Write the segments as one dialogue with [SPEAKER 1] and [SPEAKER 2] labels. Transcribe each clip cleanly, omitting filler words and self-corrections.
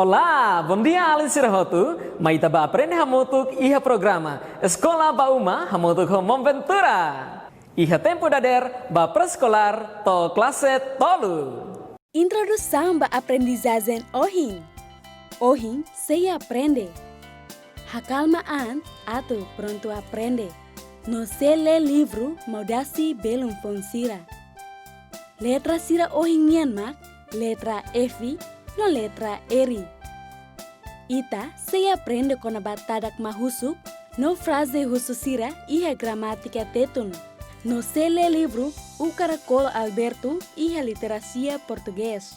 [SPEAKER 1] Olá, bom dia Alinsira Rotu. Maita ba aprende hamutuk iha programa Escola Bauma hamutuk homom ventura. Iha tempo dader ba preescolar to classe tolu.
[SPEAKER 2] Introdução à aprendizagem OHIM. OHIM se aprende. Hakalmaan atau pronto aprende. No se lê livro Maudasi Belum Fonsira. Letra sira OHIM Myanmar, letra F, no letra R. Ita se aprende com a batadak mahusuk, no frase hususira iha gramática tetun. No se lê livro O Caracol Alberto iha literacia português.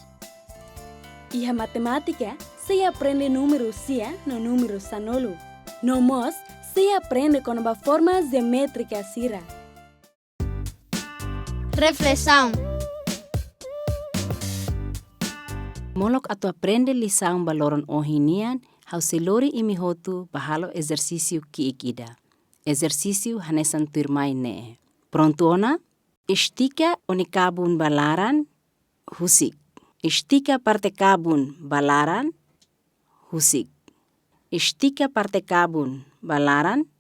[SPEAKER 2] Iha matemática se aprende número sia no número sanolo. No mos se aprende com a forma geométrica sira.
[SPEAKER 3] Reflexão.
[SPEAKER 4] Molok atau aprende lição baloron ohinian, hau selori imihotu bahalo exercício ki ikida. Exercício hanesan turmai ne. Prontuona, estika onikabun balaran, husik. Estika parte kabun balaran, husik. Estika parte kabun balaran,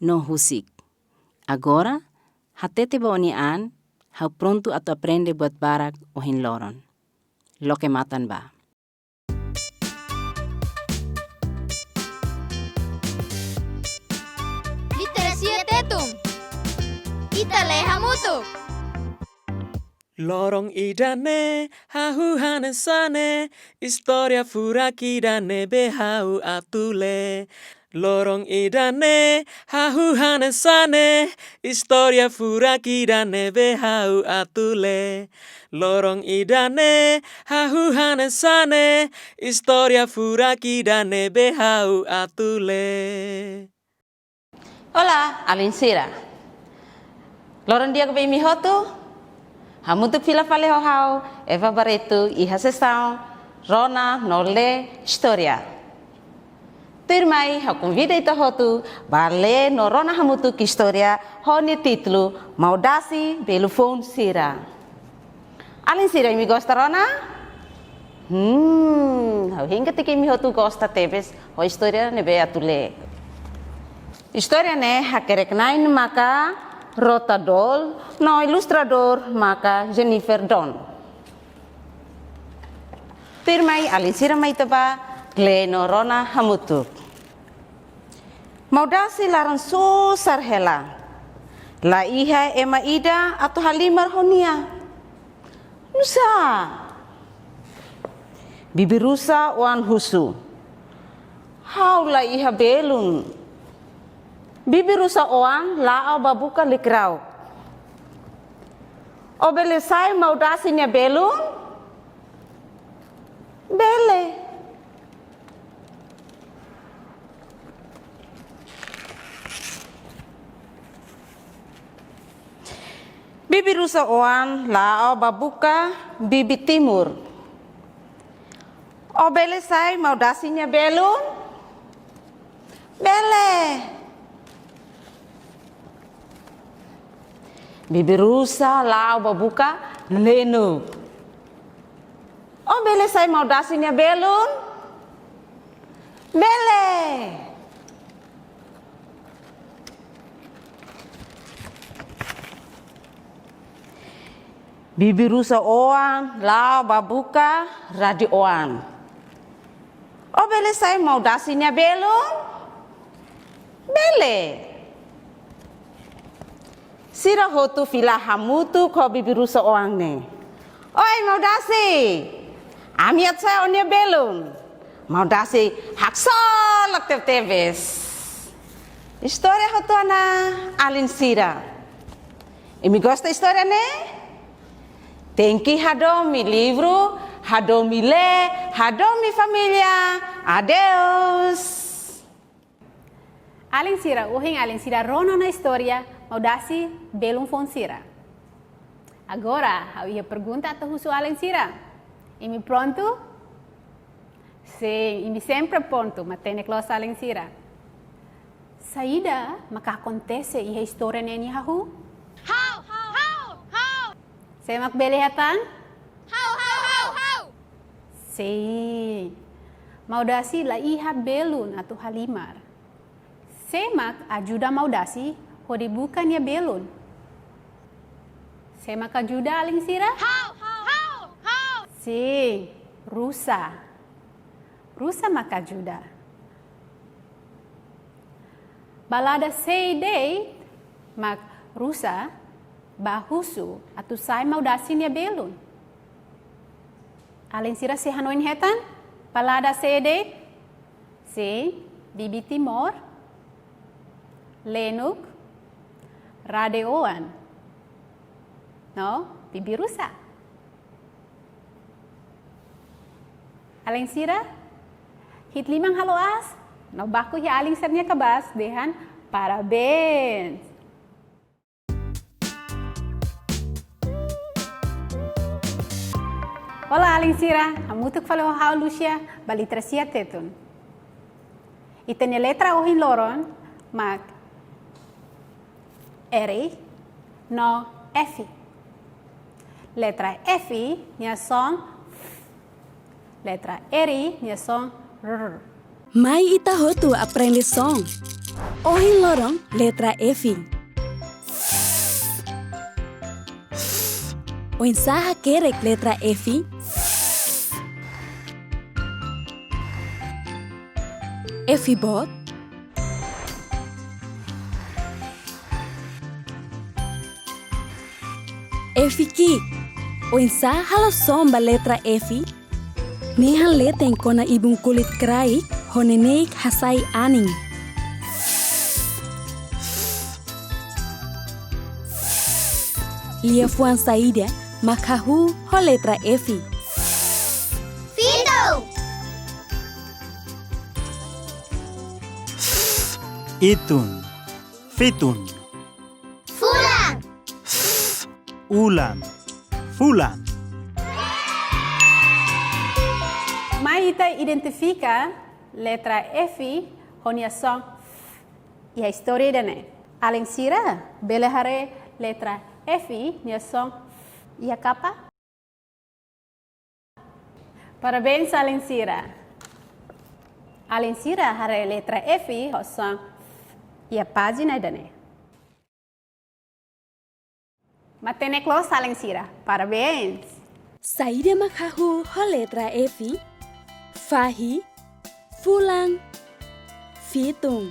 [SPEAKER 4] no husik. Agora, hatete baonian, hau pronto atau aprende buat barak ohin loron. Lo que matan ba.
[SPEAKER 3] Literacia tetum. Ita leha mutu.
[SPEAKER 1] Lorong idane, hahu hanesane, historia furaki dane behau atule. Lorong idane, hahu hanesane, historia furaki dane behau atule. Lorong idane, hahu hanesane, historia furaki dane behau atule.
[SPEAKER 5] Hola, Alinsira. Lorong dia ke mi hotu? Hamutuk fila fale hau, Eva Barreto, iha sessão, Rona, Nole, História. Turmai, ha convida ita hotu, bale no Rona Hamutuk História, honi título, Maudasi Belum Sira. Alinsira, mi gosta Rona? Hingga tiki mi hotu gosta tebes, ho História nebe atule. História ne, ha kereknain maka, Rotadol, no ilustrador maka Jennifer Don. Pirmai Alinsira maitaba Gleno Rona Hamutuk. Maudasi laran susar hela. La iha ema ida atau halimar honia. Nusa. Bibirusa wan husu. Haula iha belum. Bibirusa oang lao babuka likrau. Obelesai maudasinya belum? Bele. Bibirusa oang lao babuka bibi timur. Obelesai maudasinya belum? Bele. Bibirusa lao babuka lenu. Oh bele saya mau dasinya belum? Bele. Bibirusa oan lao babuka radioan. Oh bele saya mau dasinya belum? Bele. Sira hotu fila hamutu ko bibirusa oang ne. Oi Maudasi, amiat saya onya belum. Maudasi haksolak tebes. História hotu ana Alinsira. Imi gosta história ne? Tenki hadomi livro, hadomi le, hadomi familia. Adeus.
[SPEAKER 6] Alinsira, uhing Alinsira rono na história. Maudasi Belum Fonsira. Agora, eu ia perguntar a Husu Alinsira. Imi pronto? Sim, imi sempre pronto, mas tem closa Alinsira. Saída, maka acontece e a história neni hahu? How? Saya makbelihatan? How? Sim. Maudasi la iha belun atau halimar. Semak ajuda maudasi hodi bukan ya belun. Semak ajuda aling sira? How. Sim, rusa. Rusa maka ajuda. Balada seidei mak rusa bahusu atau sai maudasi ya belun. Aling sira si hanoin hetan? Balada seidei? Sim, Bibi Timor. Lenuk, Radeoan. No, Bibi Rusa. Aling sira, hit limang haloas. No baku ya aling sernya kebas, dehan parabéns. Olá, aling sira, hamutuk falo hau Lucia, balitrasia tetun. Itanya letra ohin loron, mak R, no F. Letra F, nya som letra R, nya som R.
[SPEAKER 2] Mai ita hotu aprende som. Ohin lorong letra F. Oin saha kerek letra F. F bot. F ki. Oin saha halo som ba letra F. Nehan leteng kona ibung kulit kerai honeneik hasai aning. Lia fuan saida makahu ho letra F.
[SPEAKER 3] Fido.
[SPEAKER 7] Itun, fitun,
[SPEAKER 3] Fulan.
[SPEAKER 7] ulan, fulan.
[SPEAKER 6] Mai ita identifica letra F honia som e a história dene. Aling sira, belehare letra F nia som e a capa. Parabéns, aling sira. Aling sira hare letra F ho som e a página dene. Matene close, aling sira. Parabéns.
[SPEAKER 2] Saida makahu ho letra F. Fahi, fulan, fitung.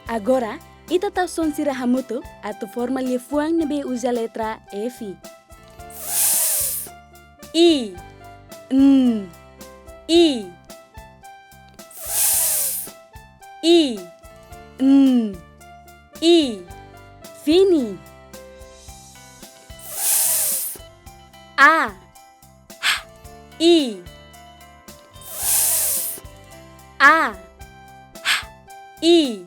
[SPEAKER 2] Agora, ita tahu son sira hamutu atau forma liefuang nebe usa letra F. I, N, I, I, N, I, fini. A, I, A, I,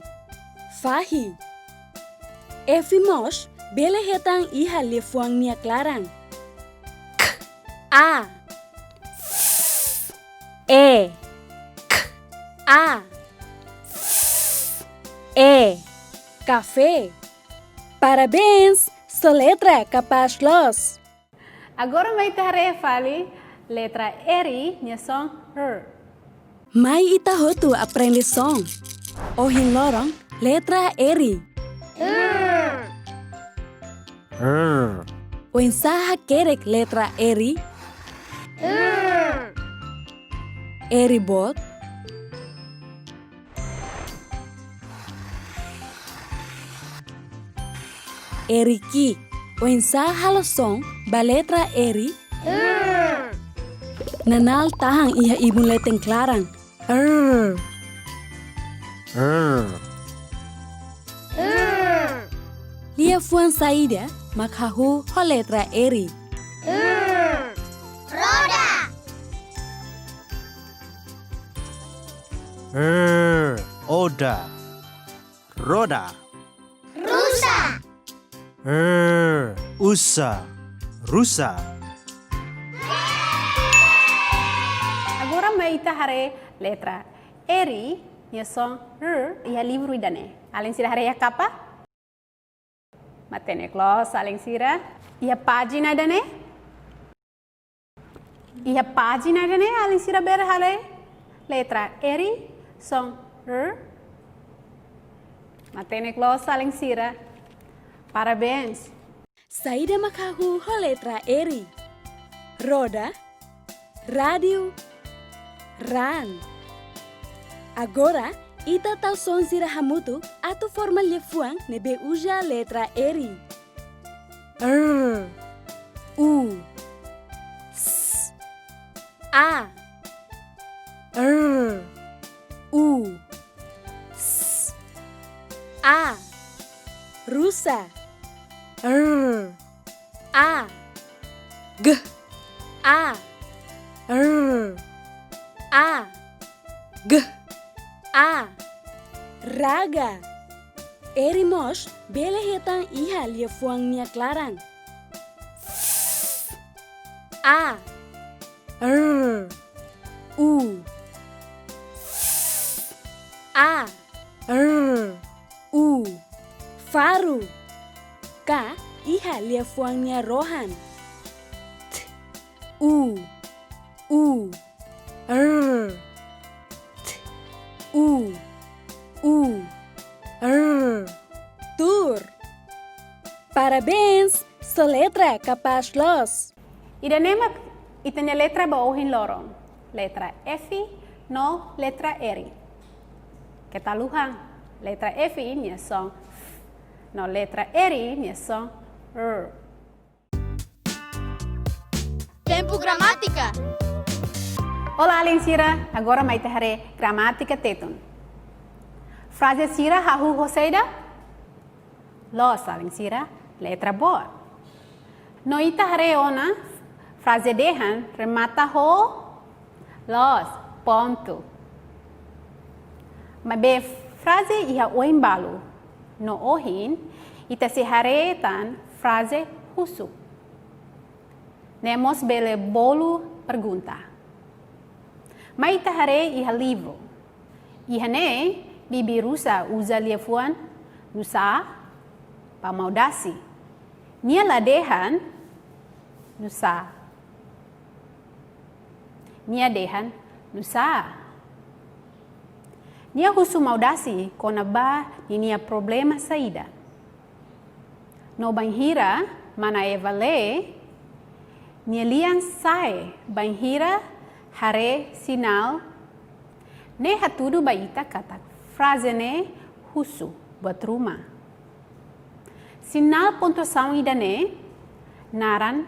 [SPEAKER 2] fahi. Efimos, bele hetang iha lefuang nia klarang. K, A, E, K, A, E, café. Parabéns, soletra capaz los.
[SPEAKER 6] Agora vai ter fale letra R nia som R.
[SPEAKER 2] Mai ita hotu aprende som. Ohin lorong letra R. Oin saha kerek letra R. R bot. R ki. Oin saha halo som ba letra R. Nanal tahang iha ibun leteng klarang. Lia fuan saida makahu ho letra R.
[SPEAKER 3] Roda.
[SPEAKER 7] Oda, roda,
[SPEAKER 3] Rusa.
[SPEAKER 7] usa, rusa.
[SPEAKER 6] Agora vai ter letra R nia som R e a livro idane. Além sira hare a capa. Matene close, além sira. E a página idane. E a página idane, além sira ber hare letra eri song Matenek lo saling sira. Parabéns.
[SPEAKER 2] Saída makahu ho letra eri. Roda, rádio, ran. Agora, ita tau son sira hamutu atu forma lefuang nebe uja letra eri. U, S, A, U, S, A, rusa, A, G, A, A, G, A, raga. Erimos bele hetang iha lia fuang nia klarang. A, U, A, U, faru. Ka iha lia fuang nia rohan. T, U, T, U, tur. Parabéns, soletra capaz los.
[SPEAKER 6] Idanema itanya letra baohin lorong. Letra F no letra R. Ketaluhan. Letra F nya song F. No letra R nya song R.
[SPEAKER 3] Tempo gramática.
[SPEAKER 6] Olá, Alin Sira. Agora mai tahare gramática tetun. Frase Sira hahu hoseida? Los, Alin Sira. Letra bo. No itahare ona frase dehan remata ho los ponto. Mabe frase iha oimbalu no ohin ita se haretan frase husu. Nemos bele bolu pergunta. Ma ita hare iha livro. Iha ne bibi rusa usa liefuan nusa pamaudasi. Nia ladehan nusa. Nia dehan nusa. Nia husu maudasi kona ba nia problema saída. No banhira mana evale nia lian sai banhira hare sinal ne hatudu baita kata frase ne husu buat rumah. Sinal pontuação idane naran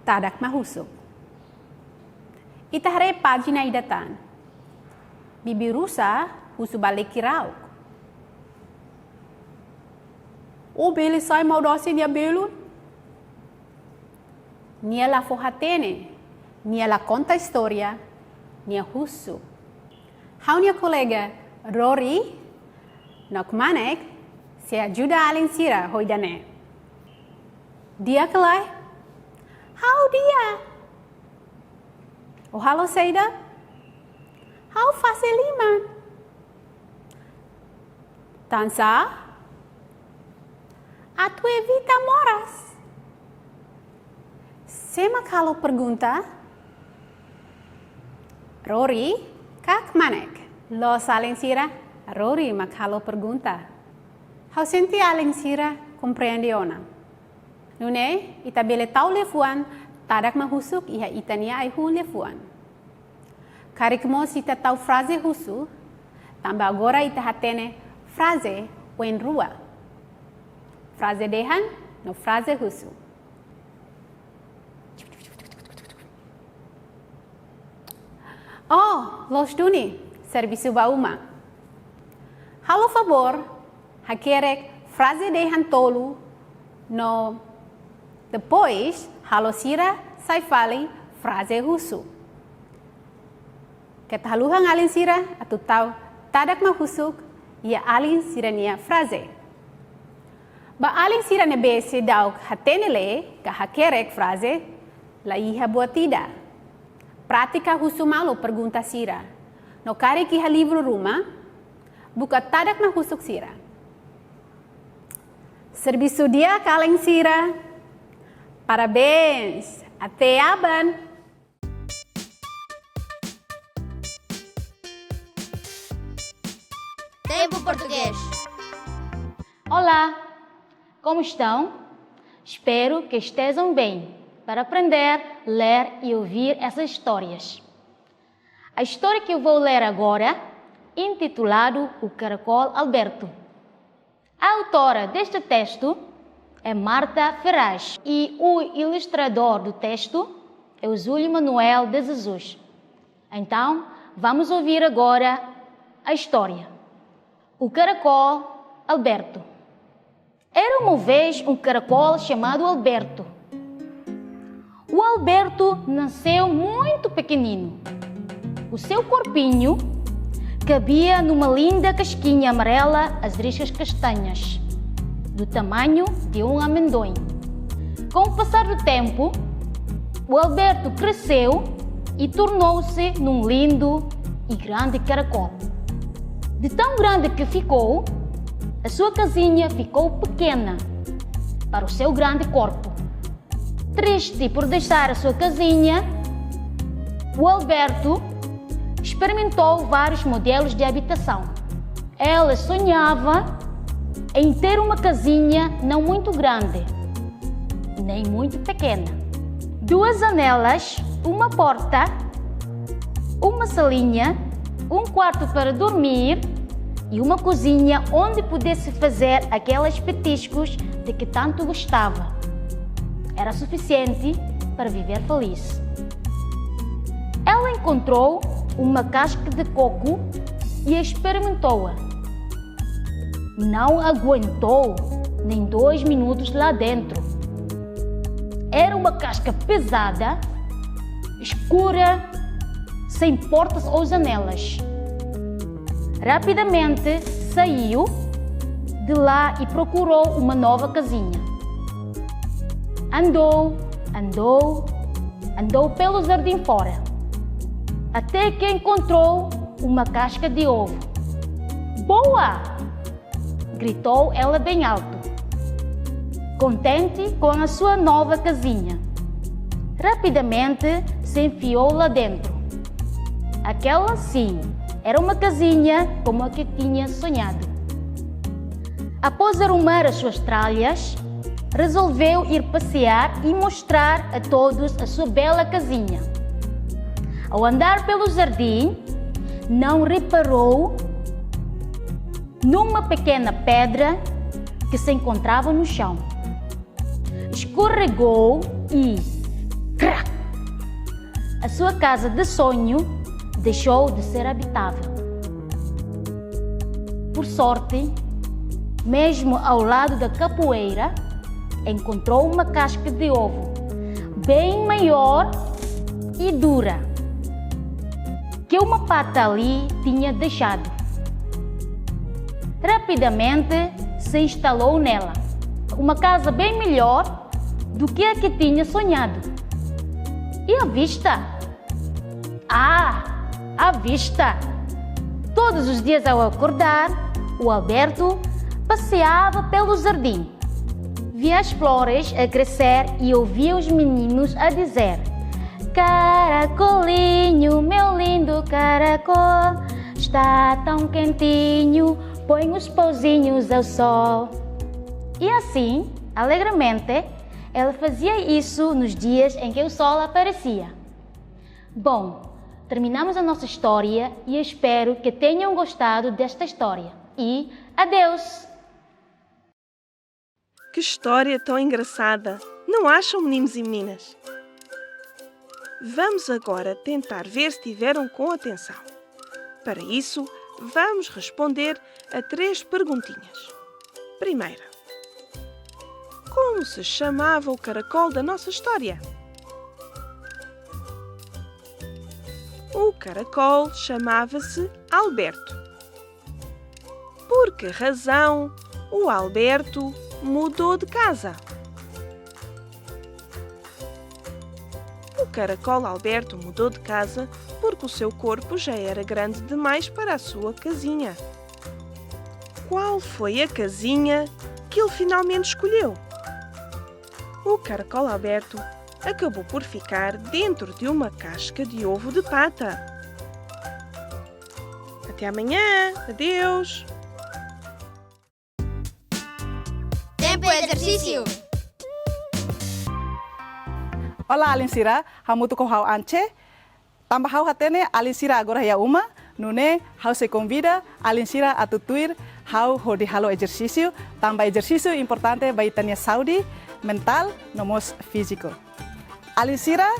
[SPEAKER 6] tadak mahusuk. Itahare página idatan. Bibi rusa husu balik kirau. O bele sai maudosi nia belun. Nia la forratene. Nia la conta história. Nia husu. Hau nia colega Rory Nokmanek se ajuda Alin Sira hoidane. Dia kelai? Hau dia? O halo Seida? Hau fase lima? Tansa? Atu evita moras? Sema kalau pergunta? Rory Kakmanek. Lo Alin Sira? Rory makalo pergunta. Hau senti Alin Sira compreende ona. Nune, ita bele tau lefuan, tadak mahusuk iha itania ai hu lefuan. Karikmos ita tau frase husu, tambah agora ita hatene frase wen rua. Frase dehan no frase husu. Oh, los duni, serviço bauma. Halo favor, hakerek frase dehan tolu no depois halo sira sai fale frase husu. Ketaluhan Alin Sira atu tau tadak mahusuk ia Alin Sira nia frase. Ba Alin Sira ne bese dauk hatenele ka hakerek frase la iha buat tidak. Prática husu malu pergunta Sira. No kare kiha livro rumah buka tadak mahusuk Sira. Serviço dia Alin Sira. Parabéns! Até aban!
[SPEAKER 3] Tempo Português.
[SPEAKER 8] Olá, como estão? Espero que estejam bem para aprender, ler e ouvir essas histórias. A história que eu vou ler agora, intitulado O Caracol Alberto. A autora deste texto é Marta Ferraz e o ilustrador do texto é o Júlio Manuel de Jesus. Então, vamos ouvir agora a história. O Caracol Alberto. Era uma vez um caracol chamado Alberto. O Alberto nasceu muito pequenino. O seu corpinho cabia numa linda casquinha amarela às riscas castanhas, do tamanho de um amendoim. Com o passar do tempo, o Alberto cresceu e tornou-se num lindo e grande caracol. De tão grande que ficou, a sua casinha ficou pequena para o seu grande corpo. Triste por deixar a sua casinha, o Alberto experimentou vários modelos de habitação. Ela sonhava em ter uma casinha não muito grande, nem muito pequena. 2 janelas, uma porta, uma salinha, um quarto para dormir e uma cozinha onde pudesse fazer aqueles petiscos de que tanto gostava. Era suficiente para viver feliz. Ela encontrou uma casca de coco e experimentou-a. Não aguentou nem 2 minutos lá dentro. Era uma casca pesada, escura, sem portas ou janelas. Rapidamente saiu de lá e procurou uma nova casinha. Andou pelo jardim fora, até que encontrou uma casca de ovo. Boa! Gritou ela bem alto, contente com a sua nova casinha. Rapidamente se enfiou lá dentro. Aquela sim, era uma casinha como a que tinha sonhado. Após arrumar as suas tralhas, resolveu ir passear e mostrar a todos a sua bela casinha. Ao andar pelo jardim, não reparou numa pequena pedra que se encontrava no chão. Escorregou e crac! A sua casa de sonho deixou de ser habitável. Por sorte, mesmo ao lado da capoeira, encontrou uma casca de ovo bem maior e dura que uma pata ali tinha deixado. Rapidamente se instalou nela, uma casa bem melhor do que a que tinha sonhado. E a vista? A vista! Todos os dias ao acordar, o Alberto passeava pelo jardim. Via as flores a crescer e ouvia os meninos a dizer: caracolinho, meu lindo caracol, está tão quentinho, põe os pauzinhos ao sol. E assim, alegremente, ela fazia isso nos dias em que o sol aparecia. Bom, terminamos a nossa história e espero que tenham gostado desta história. E adeus!
[SPEAKER 9] Que história tão engraçada! Não acham, meninos e meninas? Vamos agora tentar ver se tiveram com atenção. Para isso, vamos responder a 3 perguntinhas. Primeira: como se chamava o caracol da nossa história? O caracol chamava-se Alberto. Por que razão o Alberto mudou de casa? O caracol Alberto mudou de casa porque o seu corpo já era grande demais para a sua casinha. Qual foi a casinha que ele finalmente escolheu? O caracol Alberto acabou por ficar dentro de uma casca de ovo de pata. Até amanhã! Adeus!
[SPEAKER 3] Tempo ejercicio.
[SPEAKER 10] Olá, Alinsira, hamutu ko hau ance. Tambah hau hatene Alinsira agora ya uma, nune hau se convida Alinsira a tutuir hau hodi halo exercício, tambah exercício importante bagi tania saúde mental nomos físico. Alinsira,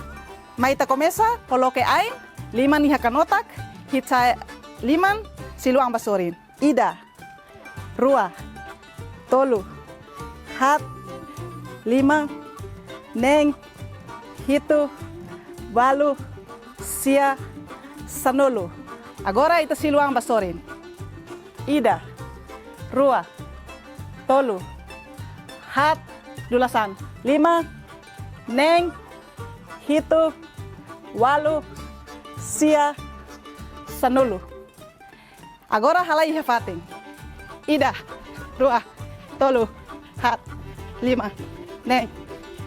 [SPEAKER 10] maita começa, coloque ain, liman iha kanotak, hitsa liman siluang basorin. Ida, rua, tolu, hat, lima, neng, hitu, walu, sia, sanulu. Agora ita siluang basorin. Ida, rua, tolu, hat, dulasan, lima, neng, hitu, walu, sia, sanulu. Agora halai hefating. Ida, rua, tolu, hat, lima, neng,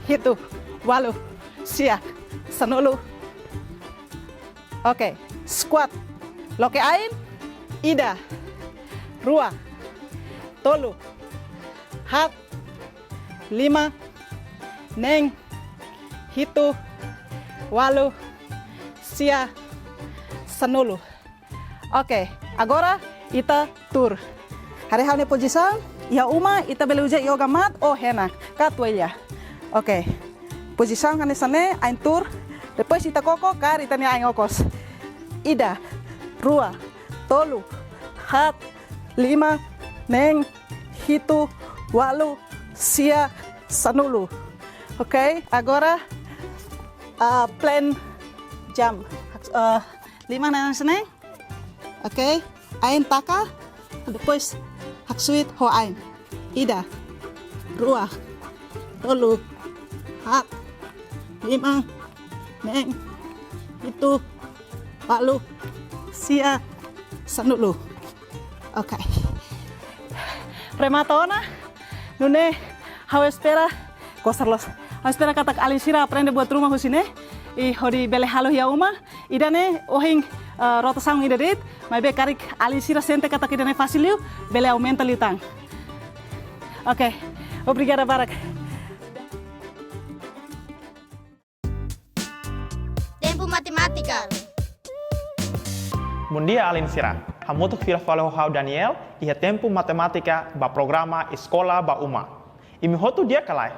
[SPEAKER 10] hitu, walu, sia, sanulu. Oke, squat. Loke ain, ida, rua, tolu, hat, lima, neng, hitu, walu, sia, sanulu. Oke, agora ita tur. Hari hau ne posição, ia uma ita bele uja yoga mat ou rena, katuelha. Oke, posição kane sane ain tur, depois ita koko kar ita ne ain okos. Ida, rua, tolu, hat, lima, neng, hitu, walu, sia, sanulu. Oke, agora plan jam. Lima na sane. Oke, ain taka, depois haksuit ho ain. Ida, rua, tolu, hat, lima, neng, hitu, walu, sia, sanulu. Oke. Prematona, nune, hau espera, kosarlos. Hau espera kata Alinsira aprende buat rumah husine. I hodi bele halo ya uma. Idane ohing rotação idarit, mas be karik Alinsira sente kata kidane faciliu, bele aumenta liutang. Oke. Obrigada, Barak.
[SPEAKER 3] Tempo matemática.
[SPEAKER 11] Bom dia, Alinsira. Hamutuk fila falo hau Daniel, iha tempo matemática ba programa Escola ba Uma. Imi hotu dia kalai.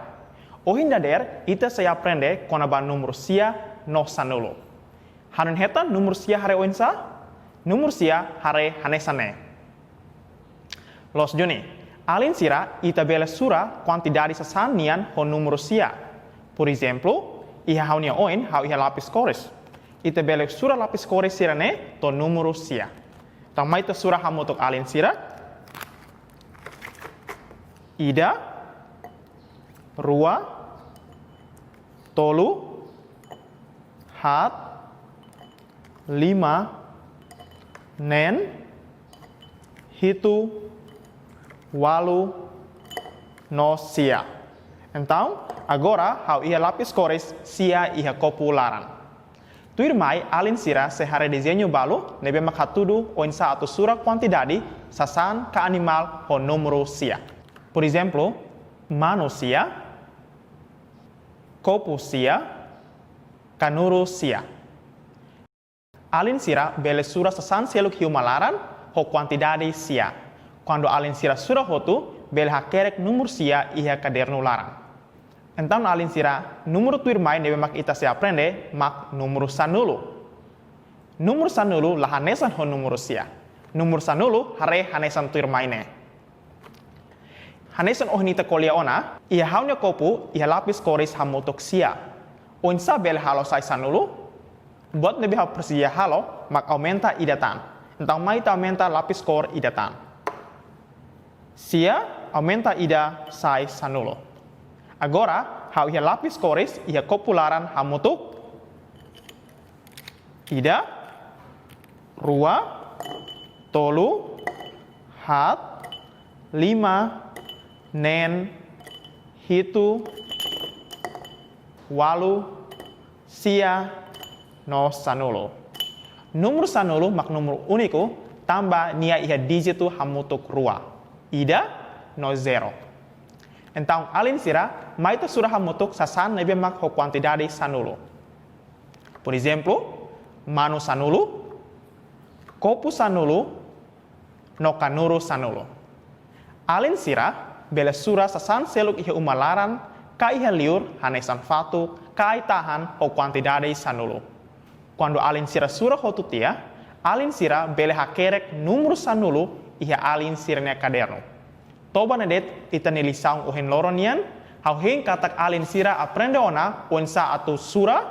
[SPEAKER 11] Ohin dader, ita saya aprende kona ba numero sia no sanulu. Hanun heta numero sia hare oinsa, numero sia hare hanesane. Los Juni, Alinsira ita bela sura quantidade sasanian ho numero sia. Por exemplo, iha haunia oin hau iha lapis cores. Ita bela sura lapis cores sirane to numero sia. Tamai ta sura hamutuk Alinsira. Ida, rua, tolu, hat, lima, nen, hitu, walu, no sia. Então, agora, hau ia lapis cores sia iha kopularan. Tuir mai Alinsira se hare desenho balu nebe makatudu o insa atau sura quantidade sasan ka animal o numero sia. Por exemplo, manusia, copo sia, canuru sia. Alinsira bele sura sasan seluk hiu malaran ho quantidade sia. Quando Alinsira sura hotu bele hakerek numero sia iha kadernu larang. Então, Alinsira, número tuir mai nebe mak ita se aprende mak número sanulu. Número sanulu la hanesan ho número sia. Número sanulu hare hanesan tuir mai ne. Hanesan ohnita kolia ona, iha haunya kopu, iha lapis koris hamutok sia. Onsa bele halo sai sanulu, buat nebe hau persia halo, mak aumenta idatan. Então, mai ta aumenta lapis kor idatan. Sia aumenta ida sai sanulu. Agora, hau iha lapis cores, iha kopularan hamutuk ida, rua, tolu, hat, lima, nen, hitu, walu, sia, no sanulu. Numero sanulu mak numero uniku tambah nia iha digitu hamutuk rua. Ida, no zero. Então, além sira, maita surah hamutuk sasan nebe mak ho quantidade sanulo. Por exemplo, manu sanulo, copo sanulo, no canuro sanulo. Além sira, bela surah sasan seluk ihe umalaran, ka ihe liur, hanesan fatu, kai tahan ho quantidade sanulo. Quando além sira surah ho tutia, além sira bela hakerek número sanulo ihe além sira ne caderno. Toba nedet ita nilisang uhin loronian, hauhin katak alin sira aprende ona onsa atu sura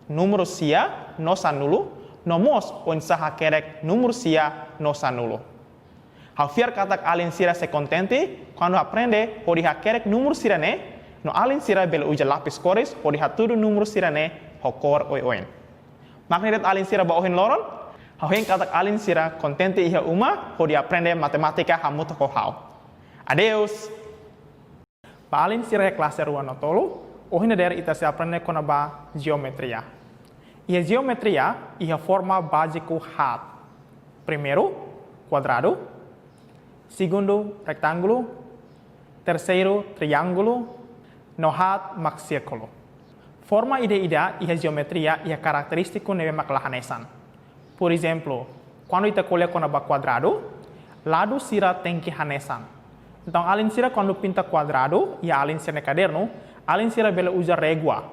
[SPEAKER 11] número sia no sanulo, nomos onsa hakerek número sia no sanulo. Haufiar katak alin sira se contente quando aprende hori hakerek número sira ne, no alin sira bel uja lapis cores hori hatudu número sira ne hokor oin. Magnedet alin sira ba uhin loron, hauhin katak alin sira contente iha uma hori aprende matematika hamuto hau. Adeus. Palin sira classe ruano tolo, ohina der ita se aprende con ba geometria. E a geometria e a forma básico hat. Primeiro, quadrado. Segundo, rectângulo. Terceiro, triângulo. No hat, mak círculo. Forma ida e a geometria e a característico neve mak lahanesan. Por exemplo, quando ita colhe con ba quadrado, lado sira tem que hanesan. Então, além sira quando pinta quadrado e além sira caderno, além sira bela usa régua.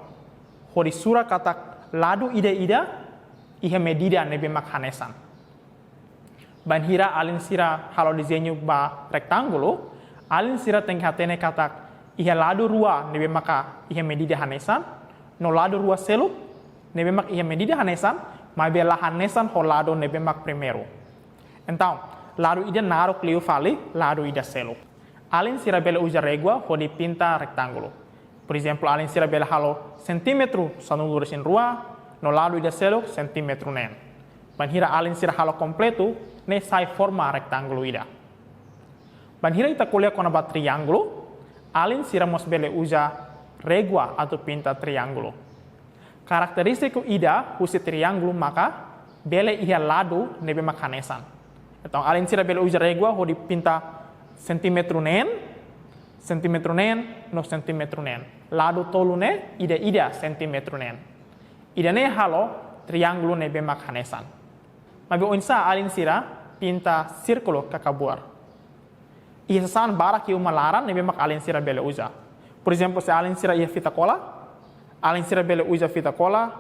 [SPEAKER 11] Hori sura kata lado ida e medida nebe mak hanesan. Banhira além sira halo desenho ba rectângulo, além sira tem que hatene kata ihe lado rua nebe maka ihe medida hanesan, no lado rua selo nebe mak ihe medida hanesan, mas bela hanesan ho lado nebe mak primeiro. Então, lado ida naro clio fale, lado ida selo. Além sira bela usa régua hodi pinta rectângulo. Por exemplo, além sira bela halo centímetro sanulo resin rua, no lado ida selo centímetro nen. Banhira além sira halo completo, ne sai forma rectângulo ida. Banhira ita colhe com a triângulo, além sira mos bela usa régua atau pinta triângulo. Karakteristik ida husi triângulo maka bela ia lado nebe makanesan. Então, além sira bela usa régua hodi pinta centímetro nen, no centímetro nen. Lado tolu ne, ida centímetro nen. Ida ne halo, triângulo ne bemak hanesan. Mabi onsa alin sira, pinta círculo kakabuar. Ia sasan barak iu malaran ne bemak alin sira bele usa. Por exemplo, se alin sira ia fita cola, alin sira bele usa fita cola,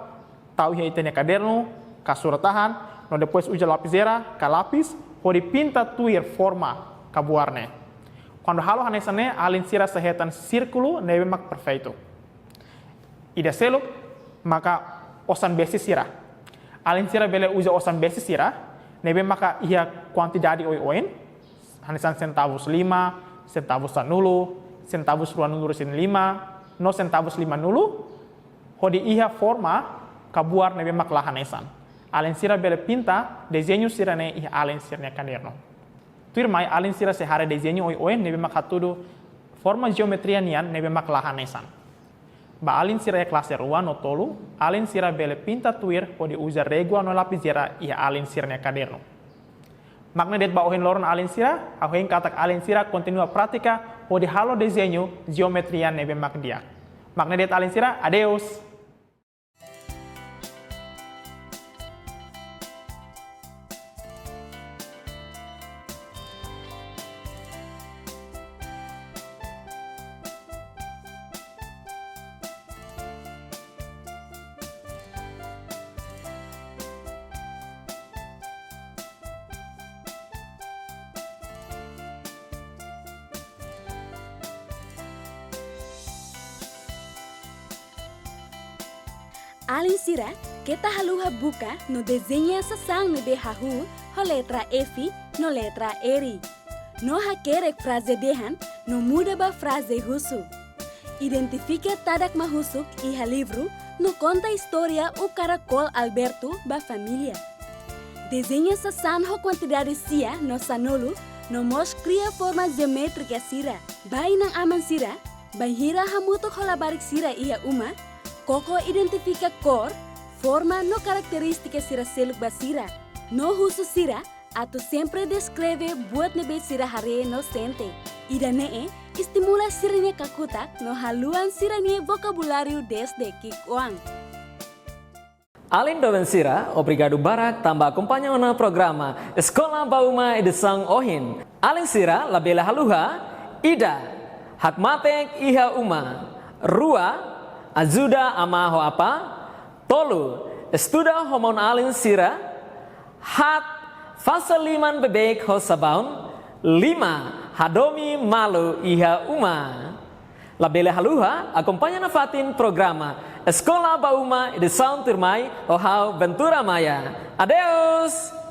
[SPEAKER 11] tau ia itene caderno, kasuratahan, no depois usa lapisera, kalapis, hori pinta tuir forma kabuarne. Quando halo hanesane, alin sira sehetan círculo nebe mak perfeito. Ida selo, maka osan besi sira. Alin sira bele usa osan besi sira, nebe maka ia quantidade oin, hanesan centavos 5, centavos sanulo, centavos ruanulu resin 5, no centavos 5 nulu, hodi ia forma kabuar nebe mak lahanesan. Alin sira bele pinta, desenho sira ne ia alin sira caderno. Tuir mai alin sira se hare desenho oin nebe mak hatudu forma geometria nian nebe mak lahanesan. Ba alin sira e classe rua no tolu, alin sira bele pinta tuir pode usa régua no lapisera ia alin sira ne caderno. Makna det ba ohin loron alin sira, ahoin katak alin sira continua prática pode halo desenho geometria nebe mak dia. Makna det alin sira, adeus.
[SPEAKER 2] Alin sira, kita haluha buka no desenha sasang nebe hahu ho letra F no letra R. No hakerek frase dehan no muda ba frase husu. Identifica tadak mahusuk iha livro no conta historia o caracol Alberto ba família. Desenha sasan ho quantidade sia no sanolo no mos cria forma geométrica sira. Bai nang aman sira, bai hira hamutok holabarik sira iha uma, Koko identifica cor, forma no característica sira seluk basira. No husu sira, atau sempre descreve buat nebe sirahare inocente. Ida nee estimula sirene kakutak no haluan sirene vokabulário desde kikuang.
[SPEAKER 1] Além do Vencira, obrigado Barak tambah acompanhando no programa Escola Bauma Edesang Ohin. Além Sira, labela haluha, Ida, Hakmatek Iha Uma, Rua, Ajuda Amaho Apa, Tolu, Estuda Homon Além Sira, Hat, Fasaliman Bebek Hosabaun, 5, Hadomi Malu Iha Uma. Labela haluha, acompanha na fatin programa Escola Bauma Edesang Tirmai Ohau Ventura Maya. Adeus!